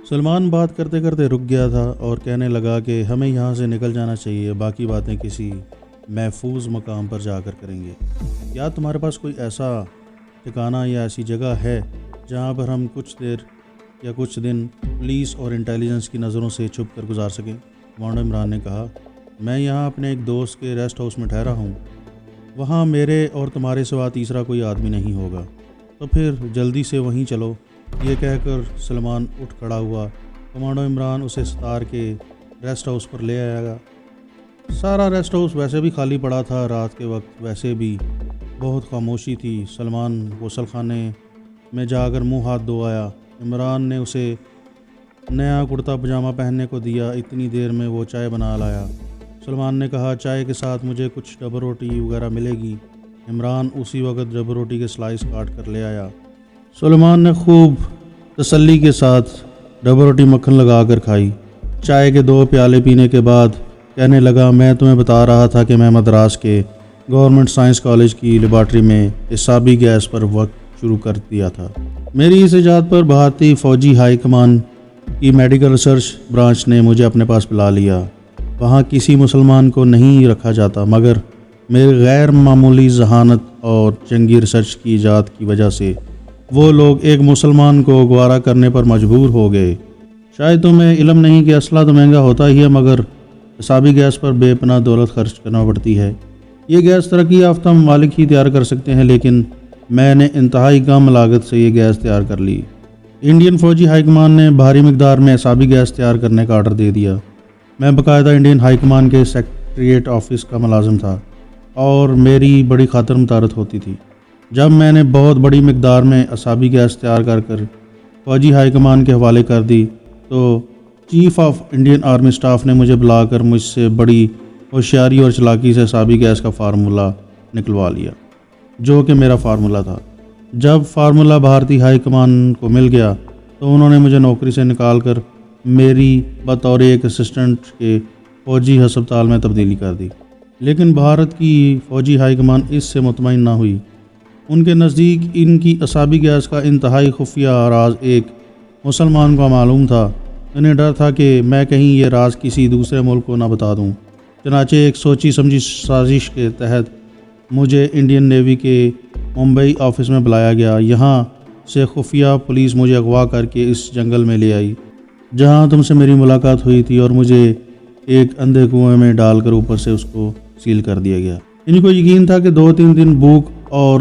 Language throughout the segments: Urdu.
سلمان بات کرتے کرتے رک گیا تھا اور کہنے لگا کہ ہمیں یہاں سے نکل جانا چاہیے، باقی باتیں کسی محفوظ مقام پر جا کر کریں گے۔ کیا تمہارے پاس کوئی ایسا ٹھکانہ یا ایسی جگہ ہے جہاں پر ہم کچھ دیر یا کچھ دن پولیس اور انٹیلیجنس کی نظروں سے چھپ کر گزار سکیں؟ کمانڈر عمران نے کہا، میں یہاں اپنے ایک دوست کے ریسٹ ہاؤس میں ٹھہرا ہوں، وہاں میرے اور تمہارے سوا تیسرا کوئی آدمی نہیں ہوگا، تو پھر جلدی سے وہیں چلو۔ یہ کہہ کر سلمان اٹھ کھڑا ہوا۔ کمانڈر عمران اسے ستار کے ریسٹ ہاؤس پر لے آیا گا۔ سارا ریسٹ ہاؤس ویسے بھی خالی پڑا تھا، رات کے وقت ویسے بھی بہت خاموشی تھی۔ سلمان غسل خانے میں جا کر منہ ہاتھ دھو آیا۔ عمران نے اسے نیا کرتا پجامہ پہننے کو دیا۔ اتنی دیر میں وہ چائے بنا لایا۔ سلمان نے کہا، چائے کے ساتھ مجھے کچھ ڈبل روٹی وغیرہ ملے گی؟ عمران اسی وقت ڈبل روٹی کے سلائس کاٹ کر لے آیا۔ سلمان نے خوب تسلی کے ساتھ ڈبل روٹی مکھن لگا کر کھائی۔ چائے کے 2 پیالے پینے کے بعد کہنے لگا، میں تمہیں بتا رہا تھا کہ میں مدراس کے گورنمنٹ سائنس کالج کی لیبارٹری میں اعصابی گیس پر وقت شروع کر دیا تھا۔ میری اس ایجاد پر بھارتی فوجی ہائی کمان کی میڈیکل ریسرچ برانچ نے مجھے اپنے پاس بلا لیا۔ وہاں کسی مسلمان کو نہیں رکھا جاتا، مگر میری غیر معمولی ذہانت اور جنگی ریسرچ کی ایجاد کی وجہ سے وہ لوگ ایک مسلمان کو گوارا کرنے پر مجبور ہو گئے۔ شاید تمہیں علم نہیں کہ اسلحہ تو مہنگا ہوتا ہی ہے، مگر اعصابی گیس پر بے پناہ دولت خرچ کرنا پڑتی ہے۔ یہ گیس ترقی یافتہ ممالک ہی تیار کر سکتے ہیں، لیکن میں نے انتہائی کم لاگت سے یہ گیس تیار کر لی۔ انڈین فوجی ہائی کمان نے بھاری مقدار میں اعصابی گیس تیار کرنے کا آرڈر دے دیا۔ میں باقاعدہ انڈین ہائی کمان کے سیکریٹریٹ آفس کا ملازم تھا اور میری بڑی خاطر متارت ہوتی تھی۔ جب میں نے بہت بڑی مقدار میں اعصابی گیس تیار کر فوجی ہائی کمان کے حوالے کر دی تو chief of Indian army staff نے مجھے بلا کر مجھ سے بڑی ہوشیاری اور چلاکی سے اعصابی گیس کا فارمولہ نکلوا لیا، جو کہ میرا فارمولہ تھا۔ جب فارمولہ بھارتی ہائی کمان کو مل گیا تو انہوں نے مجھے نوکری سے نکال کر میری بطور ایک اسسٹنٹ کے فوجی ہسپتال میں تبدیلی کر دی۔ لیکن بھارت کی فوجی ہائی کمان اس سے مطمئن نہ ہوئی۔ ان کے نزدیک ان کی اعصابی گیس کا انتہائی خفیہ راز ایک مسلمان کو معلوم تھا۔ انہیں ڈر تھا کہ میں کہیں یہ راز کسی دوسرے ملک کو نہ بتا دوں۔ چنانچہ ایک سوچی سمجھی سازش کے تحت مجھے انڈین نیوی کے ممبئی آفس میں بلایا گیا۔ یہاں سے خفیہ پولیس مجھے اغوا کر کے اس جنگل میں لے آئی جہاں تم سے میری ملاقات ہوئی تھی، اور مجھے ایک اندھے کنویں میں ڈال کر اوپر سے اس کو سیل کر دیا گیا۔ ان کو یقین تھا کہ 2-3 دن بھوک اور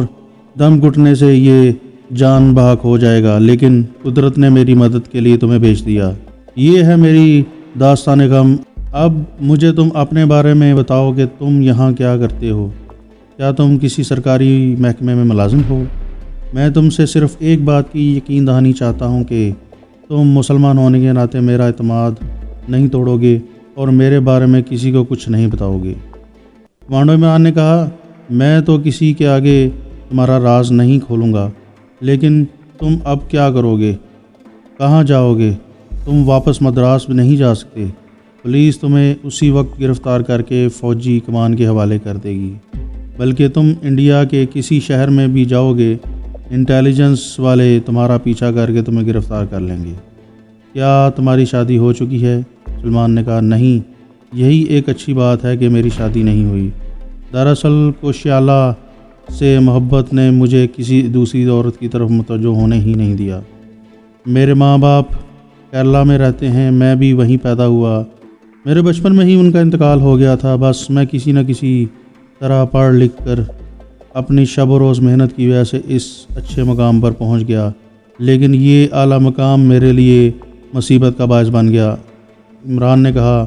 دم گھٹنے سے یہ جان بحق ہو جائے گا، لیکن قدرت نے میری مدد کے لیے تمہیں بھیج دیا۔ یہ ہے میری داستان غم۔ اب مجھے تم اپنے بارے میں بتاؤ کہ تم یہاں کیا کرتے ہو؟ کیا تم کسی سرکاری محکمے میں ملازم ہو؟ میں تم سے صرف ایک بات کی یقین دہانی چاہتا ہوں کہ تم مسلمان ہونے کے ناطے میرا اعتماد نہیں توڑو گے اور میرے بارے میں کسی کو کچھ نہیں بتاؤ گے۔ کمانڈر عمران نے کہا، میں تو کسی کے آگے تمہارا راز نہیں کھولوں گا، لیکن تم اب کیا کرو گے؟ کہاں جاؤ گے؟ تم واپس مدراس نہیں جا سکتے۔ پولیس تمہیں اسی وقت گرفتار کر کے فوجی کمان کے حوالے کر دے گی، بلکہ تم انڈیا کے کسی شہر میں بھی جاؤ گے، انٹیلیجنس والے تمہارا پیچھا کر کے تمہیں گرفتار کر لیں گے۔ کیا تمہاری شادی ہو چکی ہے؟ سلمان نے کہا، نہیں، یہی ایک اچھی بات ہے کہ میری شادی نہیں ہوئی۔ دراصل کوشیالہ سے محبت نے مجھے کسی دوسری عورت کی طرف متوجہ ہونے ہی نہیں دیا۔ میرے ماں باپ کیرلا میں رہتے ہیں، میں بھی وہیں پیدا ہوا۔ میرے بچپن میں ہی ان کا انتقال ہو گیا تھا۔ بس میں کسی نہ کسی طرح پڑھ لکھ کر اپنی شب و روز محنت کی وجہ سے اس اچھے مقام پر پہنچ گیا، لیکن یہ اعلیٰ مقام میرے لیے مصیبت کا باعث بن گیا۔ عمران نے کہا،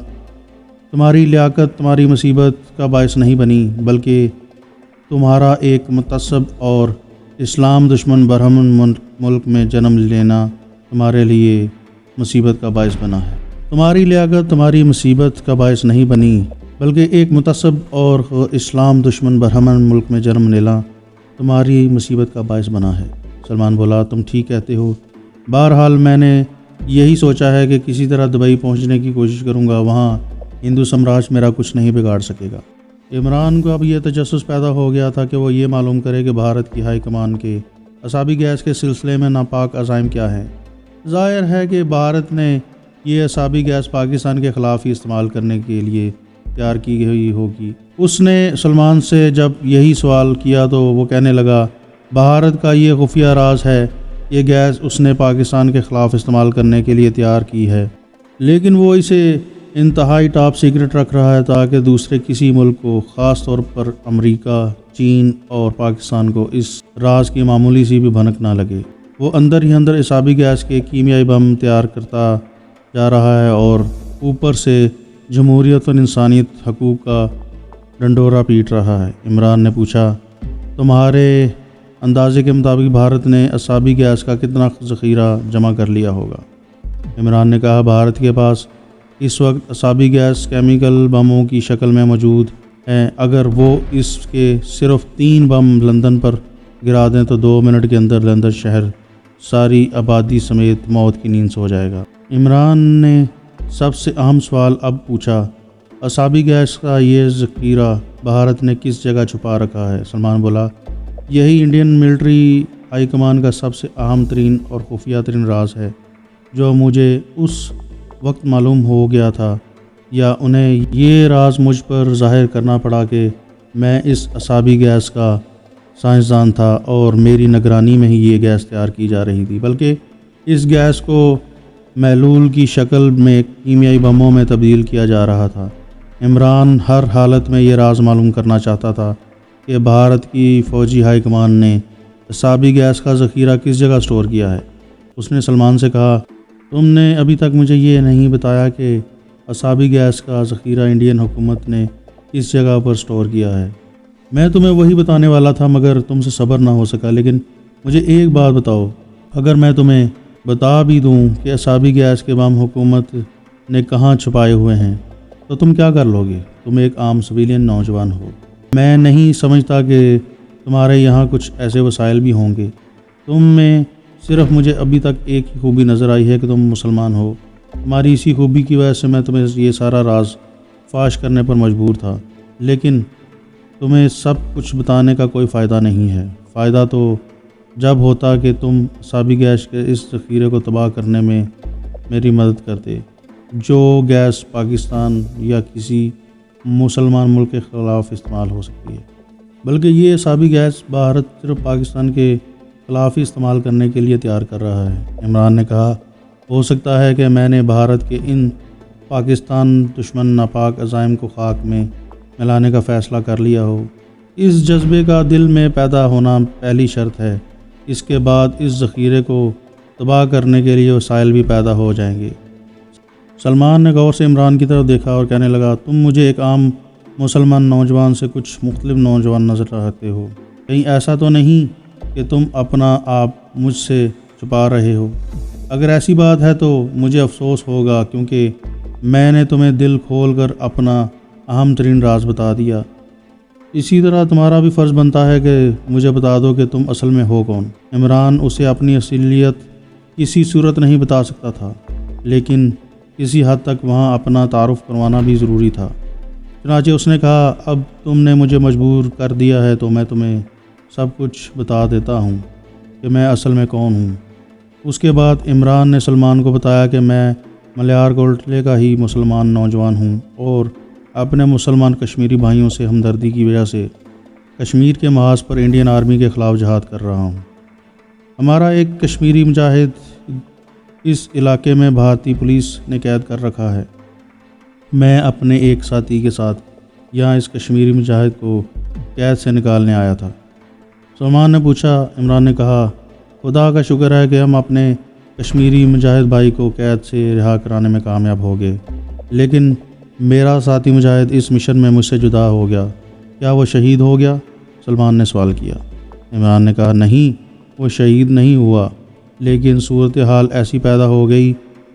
تمہاری لیاقت تمہاری مصیبت کا باعث نہیں بنی، بلکہ تمہارا ایک متعصب اور اسلام دشمن برہمن ملک میں جنم لینا تمہارے لیے مصیبت کا باعث بنا ہے۔ تمہاری لیاقت تمہاری مصیبت کا باعث نہیں بنی، بلکہ ایک متعصب اور اسلام دشمن برہمن ملک میں جنم لینا تمہاری مصیبت کا باعث بنا ہے۔ سلمان بولا، تم ٹھیک کہتے ہو۔ بہرحال میں نے یہی سوچا ہے کہ کسی طرح دبئی پہنچنے کی کوشش کروں گا، وہاں ہندو سمراج میرا کچھ نہیں بگاڑ سکے گا۔ عمران کو اب یہ تجسس پیدا ہو گیا تھا کہ وہ یہ معلوم کرے کہ بھارت کی ہائی کمان کے اعصابی گیس کے سلسلے میں ناپاک عزائم کیا ہیں؟ ظاہر ہے کہ بھارت نے یہ اعصابی گیس پاکستان کے خلاف ہی استعمال کرنے کے لیے تیار کی گئی ہوگی۔ اس نے سلمان سے جب یہی سوال کیا تو وہ کہنے لگا بھارت کا یہ خفیہ راز ہے، یہ گیس اس نے پاکستان کے خلاف استعمال کرنے کے لیے تیار کی ہے، لیکن وہ اسے انتہائی ٹاپ سیکرٹ رکھ رہا ہے تاکہ دوسرے کسی ملک کو، خاص طور پر امریکہ، چین اور پاکستان کو اس راز کی معمولی سی بھی بھنک نہ لگے۔ وہ اندر ہی اندر اعصابی گیس کے کیمیائی بم تیار کرتا جا رہا ہے اور اوپر سے جمہوریت اور انسانیت حقوق کا ڈنڈورا پیٹ رہا ہے۔ عمران نے پوچھا تمہارے اندازے کے مطابق بھارت نے اعصابی گیس کا کتنا ذخیرہ جمع کر لیا ہوگا؟ عمران نے کہا بھارت کے پاس اس وقت اعصابی گیس کیمیکل بموں کی شکل میں موجود ہیں۔ اگر وہ اس کے صرف 3 بم لندن پر گرا دیں تو 2 منٹ کے اندر لندن شہر ساری آبادی سمیت موت کی نیند سو جائے گا۔ عمران نے سب سے اہم سوال اب پوچھا، اعصابی گیس کا یہ ذخیرہ بھارت نے کس جگہ چھپا رکھا ہے؟ سلمان بولا یہی انڈین ملٹری ہائی کمان کا سب سے اہم ترین اور خفیہ ترین راز ہے جو مجھے اس وقت معلوم ہو گیا تھا، یا انہیں یہ راز مجھ پر ظاہر کرنا پڑا کہ میں اس اعصابی گیس کا سائنسدان تھا اور میری نگرانی میں ہی یہ گیس تیار کی جا رہی تھی، بلکہ اس گیس کو محلول کی شکل میں کیمیائی بموں میں تبدیل کیا جا رہا تھا۔ عمران ہر حالت میں یہ راز معلوم کرنا چاہتا تھا کہ بھارت کی فوجی ہائی کمان نے اعصابی گیس کا ذخیرہ کس جگہ سٹور کیا ہے۔ اس نے سلمان سے کہا تم نے ابھی تک مجھے یہ نہیں بتایا کہ اعصابی گیس کا ذخیرہ انڈین حکومت نے کس جگہ پر سٹور کیا ہے۔ میں تمہیں وہی بتانے والا تھا مگر تم سے صبر نہ ہو سکا، لیکن مجھے ایک بات بتاؤ، اگر میں تمہیں بتا بھی دوں کہ اعصابی گیس کے بم حکومت نے کہاں چھپائے ہوئے ہیں تو تم کیا کر لو گے؟ تم ایک عام سویلین نوجوان ہو، میں نہیں سمجھتا کہ تمہارے یہاں کچھ ایسے وسائل بھی ہوں گے۔ تم میں صرف مجھے ابھی تک ایک ہی خوبی نظر آئی ہے کہ تم مسلمان ہو، تمہاری اسی خوبی کی وجہ سے میں تمہیں یہ سارا راز فاش کرنے پر مجبور تھا، لیکن تمہیں سب کچھ بتانے کا کوئی فائدہ نہیں ہے۔ فائدہ تو جب ہوتا کہ تم اعصابی گیس کے اس ذخیرے کو تباہ کرنے میں میری مدد کرتے، جو گیس پاکستان یا کسی مسلمان ملک کے خلاف استعمال ہو سکتی ہے، بلکہ یہ اعصابی گیس بھارت صرف پاکستان کے خلاف ہی استعمال کرنے کے لیے تیار کر رہا ہے۔ عمران نے کہا ہو سکتا ہے کہ میں نے بھارت کے ان پاکستان دشمن ناپاک عزائم کو خاک میں ملانے کا فیصلہ کر لیا ہو۔ اس جذبے کا دل میں پیدا ہونا پہلی شرط ہے، اس کے بعد اس ذخیرے کو تباہ کرنے کے لیے وسائل بھی پیدا ہو جائیں گے۔ سلمان نے غور سے عمران کی طرف دیکھا اور کہنے لگا تم مجھے ایک عام مسلمان نوجوان سے کچھ مختلف نوجوان نظر آتے ہو، کہیں ایسا تو نہیں کہ تم اپنا آپ مجھ سے چھپا رہے ہو؟ اگر ایسی بات ہے تو مجھے افسوس ہوگا، کیونکہ میں نے تمہیں دل کھول کر اپنا اہم ترین راز بتا دیا۔ اسی طرح تمہارا بھی فرض بنتا ہے کہ مجھے بتا دو کہ تم اصل میں ہو کون۔ عمران اسے اپنی اصلیت کسی صورت نہیں بتا سکتا تھا، لیکن کسی حد تک وہاں اپنا تعارف کروانا بھی ضروری تھا۔ چنانچہ اس نے کہا اب تم نے مجھے مجبور کر دیا ہے تو میں تمہیں سب کچھ بتا دیتا ہوں کہ میں اصل میں کون ہوں۔ اس کے بعد عمران نے سلمان کو بتایا کہ میں ملیار کوٹلے کا ہی مسلمان نوجوان ہوں اور اپنے مسلمان کشمیری بھائیوں سے ہمدردی کی وجہ سے کشمیر کے محاذ پر انڈین آرمی کے خلاف جہاد کر رہا ہوں۔ ہمارا ایک کشمیری مجاہد اس علاقے میں بھارتی پولیس نے قید کر رکھا ہے۔ میں اپنے ایک ساتھی کے ساتھ یہاں اس کشمیری مجاہد کو قید سے نکالنے آیا تھا۔ سلمان نے پوچھا۔ عمران نے کہا خدا کا شکر ہے کہ ہم اپنے کشمیری مجاہد بھائی کو قید سے رہا کرانے میں کامیاب ہو گئے، لیکن میرا ساتھی مجاہد اس مشن میں مجھ سے جدا ہو گیا، کیا وہ شہید ہو گیا؟ سلمان نے سوال کیا۔ عمران نے کہا نہیں، وہ شہید نہیں ہوا، لیکن صورتحال ایسی پیدا ہو گئی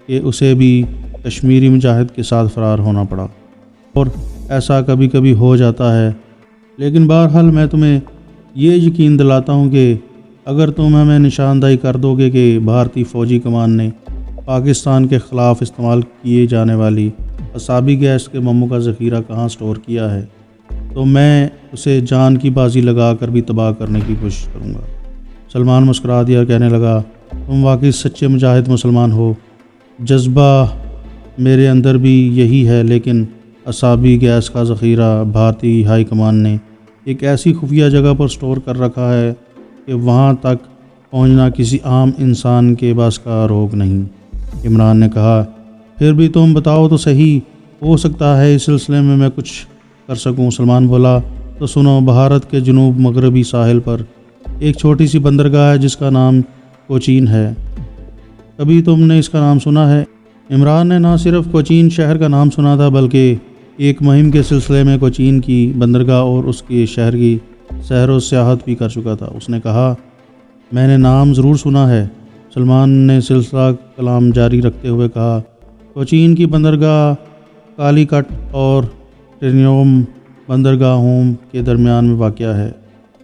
کہ اسے بھی کشمیری مجاہد کے ساتھ فرار ہونا پڑا، اور ایسا کبھی کبھی ہو جاتا ہے۔ لیکن بہرحال میں تمہیں یہ یقین دلاتا ہوں کہ اگر تم ہمیں نشاندہی کر دو گے کہ بھارتی فوجی کمان نے پاکستان کے خلاف استعمال کیے جانے والی اعصابی گیس کے بموں کا ذخیرہ کہاں سٹور کیا ہے، تو میں اسے جان کی بازی لگا کر بھی تباہ کرنے کی کوشش کروں گا۔ سلمان مسکرا دیا اور کہنے لگا تم واقعی سچے مجاہد مسلمان ہو، جذبہ میرے اندر بھی یہی ہے، لیکن اعصابی گیس کا ذخیرہ بھارتی ہائی کمان نے ایک ایسی خفیہ جگہ پر سٹور کر رکھا ہے کہ وہاں تک پہنچنا کسی عام انسان کے بس کا روگ نہیں۔ عمران نے کہا پھر بھی تم بتاؤ تو صحیح، ہو سکتا ہے اس سلسلے میں میں کچھ کر سکوں۔ سلمان بولا تو سنو، بھارت کے جنوب مغربی ساحل پر ایک چھوٹی سی بندرگاہ ہے جس کا نام کوچین ہے، کبھی تم نے اس کا نام سنا ہے؟ عمران نے نہ صرف کوچین شہر کا نام سنا تھا بلکہ ایک مہم کے سلسلے میں کوچین کی بندرگاہ اور اس کے شہر کی سیر و سیاحت بھی کر چکا تھا۔ اس نے کہا میں نے نام ضرور سنا ہے۔ سلمان نے سلسلہ کلام جاری رکھتے ہوئے کہا کوچین کی بندرگاہ کالی کٹ اور ٹرینیوم بندرگاہوں کے درمیان میں واقع ہے۔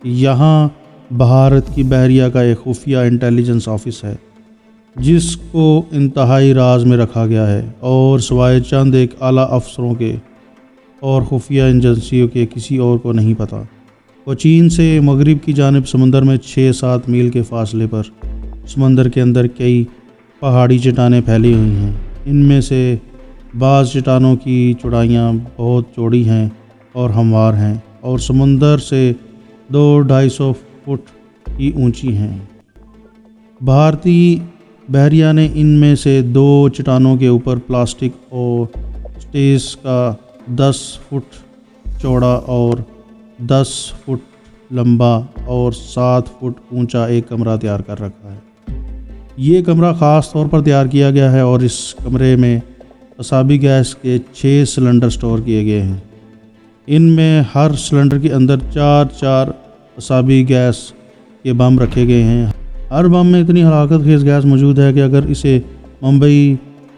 یہاں بھارت کی بحریہ کا ایک خفیہ انٹیلیجنس آفس ہے جس کو انتہائی راز میں رکھا گیا ہے اور سوائے چند ایک اعلیٰ افسروں کے اور خفیہ ایجنسیوں کے کسی اور کو نہیں پتہ۔ کوچین سے مغرب کی جانب سمندر میں 6-7 میل کے فاصلے پر سمندر کے اندر کئی پہاڑی چٹانیں پھیلی ہوئی ہیں۔ ان میں سے بعض چٹانوں کی چوڑائیاں بہت چوڑی ہیں اور ہموار ہیں اور سمندر سے 200-250 فٹ کی اونچی ہیں۔ بھارتی بحریہ نے ان میں سے 2 چٹانوں کے اوپر پلاسٹک اور سٹیز کا 10 فٹ چوڑا اور 10 فٹ لمبا اور 7 فٹ اونچا ایک کمرہ تیار کر رکھا ہے۔ یہ کمرہ خاص طور پر تیار کیا گیا ہے اور اس کمرے میں اعصابی گیس کے 6 سلنڈر سٹور کیے گئے ہیں۔ ان میں ہر سلنڈر کے اندر 4 اعصابی گیس کے بم رکھے گئے ہیں۔ ہر بم میں اتنی ہلاکت خیز گیس موجود ہے کہ اگر اسے ممبئی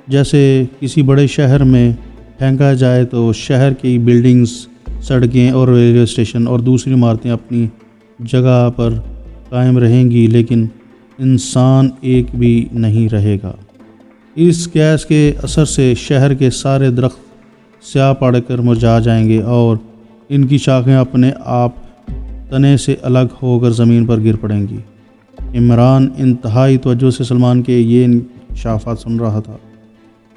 جیسے کسی بڑے شہر میں پھینکا جائے تو شہر کی بلڈنگز، سڑکیں اور ریلوے اسٹیشن اور دوسری عمارتیں اپنی جگہ پر قائم رہیں گی، لیکن انسان ایک بھی نہیں رہے گا۔ اس گیس کے اثر سے شہر کے سارے درخت سیاہ پڑ کر مرجھا جائیں گے اور ان کی شاخیں اپنے آپ تنے سے الگ ہو کر زمین پر گر پڑیں گی۔ عمران انتہائی توجہ سے سلمان کے یہ انکشافات سن رہا تھا۔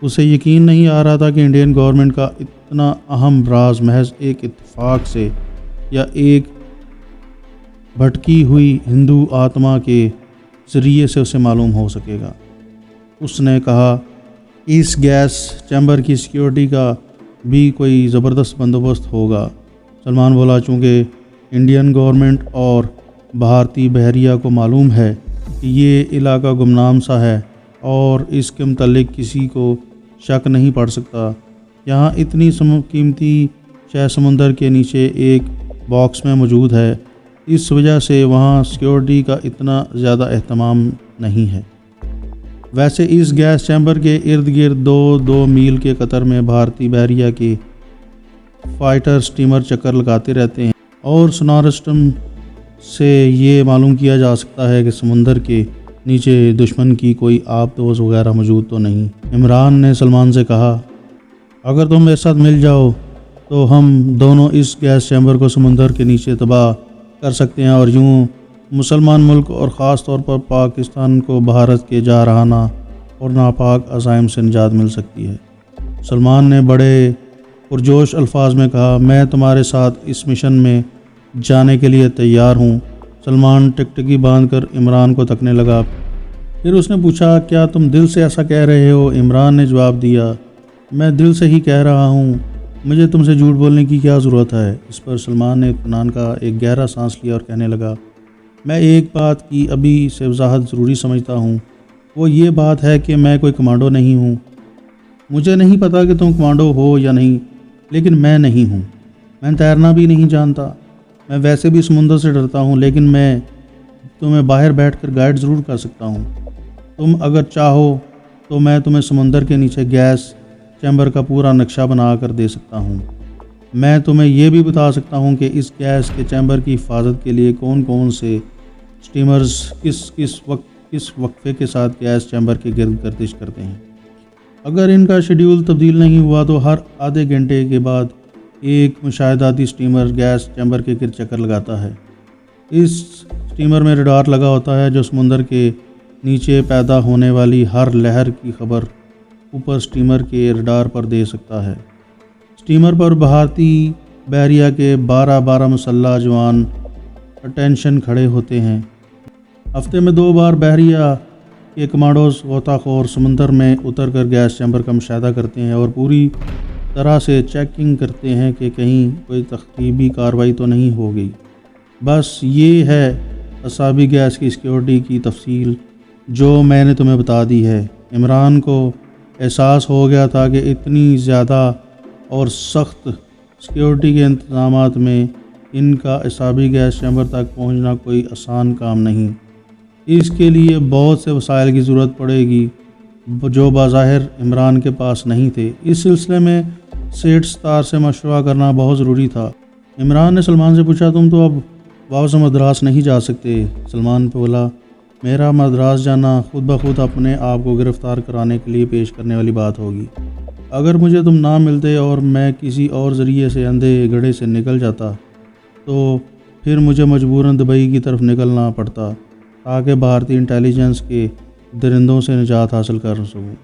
اسے یقین نہیں آ رہا تھا کہ انڈین گورنمنٹ کا اتنا اہم راز محض ایک اتفاق سے یا ایک بھٹکی ہوئی ہندو آتما کے ذریعے سے اسے معلوم ہو سکے گا۔ اس نے کہا اس گیس چیمبر کی سیکیورٹی کا بھی کوئی زبردست بندوبست ہوگا۔ سلمان بولا چونکہ انڈین گورنمنٹ اور بھارتی بحریہ کو معلوم ہے کہ یہ علاقہ گمنام سا ہے اور اس کے متعلق کسی کو شک نہیں پڑ سکتا، یہاں اتنی قیمتی شے سمندر کے نیچے ایک باکس میں موجود ہے، اس وجہ سے وہاں سیکیورٹی کا اتنا زیادہ اہتمام نہیں ہے۔ ویسے اس گیس چیمبر کے ارد گرد 2 میل کے قطر میں بھارتی بحریہ کے فائٹر سٹیمر چکر لگاتے رہتے ہیں اور سونار سسٹم سے یہ معلوم کیا جا سکتا ہے کہ سمندر کے نیچے دشمن کی کوئی آبدوز وغیرہ موجود تو نہیں۔ عمران نے سلمان سے کہا اگر تم میرے ساتھ مل جاؤ تو ہم دونوں اس گیس چیمبر کو سمندر کے نیچے تباہ کر سکتے ہیں اور یوں مسلمان ملک اور خاص طور پر پاکستان کو بھارت کے جارحانہ اور ناپاک عزائم سے نجات مل سکتی ہے۔ سلمان نے بڑے پرجوش الفاظ میں کہا میں تمہارے ساتھ اس مشن میں جانے کے لیے تیار ہوں۔ سلمان ٹکٹکی باندھ کر عمران کو تکنے لگا، پھر اس نے پوچھا کیا تم دل سے ایسا کہہ رہے ہو؟ عمران نے جواب دیا میں دل سے ہی کہہ رہا ہوں، مجھے تم سے جھوٹ بولنے کی کیا ضرورت ہے؟ اس پر سلمان نے اطمینان کا ایک گہرا سانس لیا اور کہنے لگا میں ایک بات کی ابھی سے وضاحت ضروری سمجھتا ہوں، وہ یہ بات ہے کہ میں کوئی کمانڈو نہیں ہوں۔ مجھے نہیں پتا کہ تم کمانڈو ہو یا نہیں، لیکن میں نہیں ہوں۔ میں تیرنا بھی نہیں جانتا، میں ویسے بھی سمندر سے ڈرتا ہوں، لیکن میں تمہیں باہر بیٹھ کر گائیڈ ضرور کر سکتا ہوں۔ تم اگر چاہو تو میں تمہیں سمندر کے نیچے گیس چیمبر کا پورا نقشہ بنا کر دے سکتا ہوں۔ میں تمہیں یہ بھی بتا سکتا ہوں کہ اس گیس کے چیمبر کی حفاظت کے لیے کون کون سے سٹیمرز کس وقفے کے ساتھ گیس چیمبر کے گرد گردش کرتے ہیں۔ اگر ان کا شیڈیول تبدیل نہیں ہوا تو ہر آدھے گھنٹے کے بعد ایک مشاہداتی سٹیمر گیس چیمبر کے گرد چکر لگاتا ہے۔ اس اسٹیمر میں ریڈار لگا ہوتا ہے جو سمندر کے نیچے پیدا ہونے والی ہر لہر کی خبر اوپر اسٹیمر کے ریڈار پر دے سکتا ہے۔ اسٹیمر پر بھارتی بحریہ کے 12 مسلح جوان اٹینشن کھڑے ہوتے ہیں۔ ہفتے میں 2 بار بحریہ کے کمانڈوز غوطہ خور سمندر میں اتر کر گیس چیمبر کا مشاہدہ کرتے ہیں اور پوری طرح سے چیکنگ کرتے ہیں کہ کہیں کوئی تخریبی کارروائی تو نہیں ہو گئی۔ بس یہ ہے اعصابی گیس کی سیکیورٹی کی تفصیل جو میں نے تمہیں بتا دی ہے۔ عمران کو احساس ہو گیا تھا کہ اتنی زیادہ اور سخت سیکیورٹی کے انتظامات میں ان کا اعصابی گیس چیمبر تک پہنچنا کوئی آسان کام نہیں۔ اس کے لیے بہت سے وسائل کی ضرورت پڑے گی جو بظاہر عمران کے پاس نہیں تھے۔ اس سلسلے میں سیٹ ستار سے مشورہ کرنا بہت ضروری تھا۔ عمران نے سلمان سے پوچھا، تم تو اب واپس مدراس نہیں جا سکتے؟ سلمان بولا، میرا مدراس جانا خود بخود اپنے آپ کو گرفتار کرانے کے لیے پیش کرنے والی بات ہوگی۔ اگر مجھے تم نہ ملتے اور میں کسی اور ذریعے سے اندھے گڑھے سے نکل جاتا تو پھر مجھے مجبوراً دبئی کی طرف نکلنا پڑتا تاکہ بھارتی انٹیلیجنس کے درندوں سے نجات حاصل کر سکوں۔